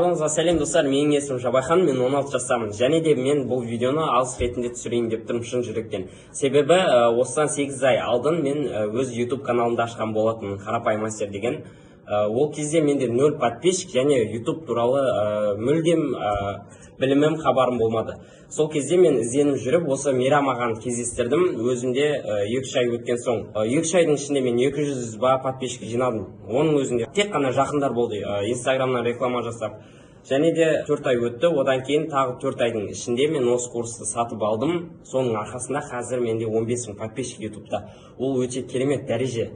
Сәлем достар, менің есімім Жабайхан, мен 16 жастамын. Және де мен бұл видеоны алыс ретінде түсірейін деп тұрмын шын жүректен. Себебі осыдан 8 ай алдын мен өз YouTube каналымды ашқан болатын, Қарапайым мастер деген. Ол кезде менде 0 подписчик және YouTube туралы мүлдем білімім, хабарым болмады. Сол кезде мен ізденіп жүріп, осы Мейрам ағаны кездестірдім. Өзімде 2 ай өткен соң, 2 айдың ішінде мен 200 подписчик жинадым. Оның өзінде тек қана жақындар болды, Инстаграмнан реклама жасап. Және де 4 ай өтті, одан кейін тағы 4 айдың ішінде мен осы курсты сатып алдым. Соның арқасында қазір менде 15 000 подписчик YouTube'да. Ол өте керемет дәреже.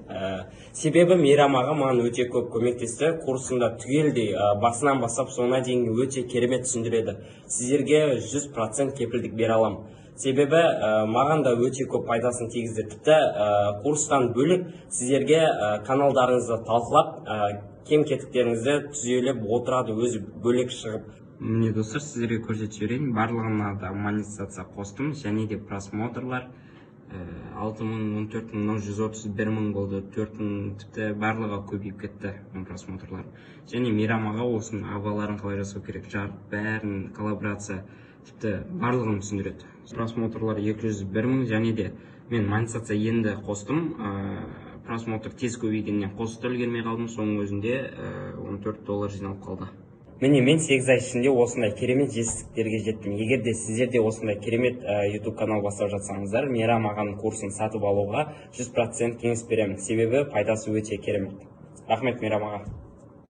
Себебі Мейрам аға маған өте көп көмектесті. Курсында түгелдей басынан бастап соңына дейін өте керемет түсіндіреді. Сіздерге 100% кепілдік бере аламын. Себебі маған да өте көп пайдасын тигізді. Тіпті курстан бөлек сіздерге каналдарыңызды талқылап, кем-кетіктеріңізді түзелеп отырады, өзі бөлек шығып. Міне достар, сіздерге көрсетіп жіберейін. Барлығына да монетизация қостым, және де просмотрлар 6000, 14000, 131 000 болды, 4000, тіпті барлығы көбейіп кетті просмотрлар. Және Мейрам аға осының аваларын қалай жасау керек, жарып, бәрін коллаборация, тіпті барлығын түсіндіреді. Просмотрлар 201 000, және де мен монетизация енді қостым. Просмотр тез көбейгеннен қосып үлгермей қалдым, соның өзінде $14 жиналып қалды. Міне мен 8 ай ішінде осындай керемет жетістіктерге жеттім. Егер де сіздер де осындай керемет YouTube канал бастап жатсаңыздар, Мейрам ағаның курсын сатып алуға 100% кеңес беремін. Себебі пайдасы өте керемет. Рахмет Мейрам аға.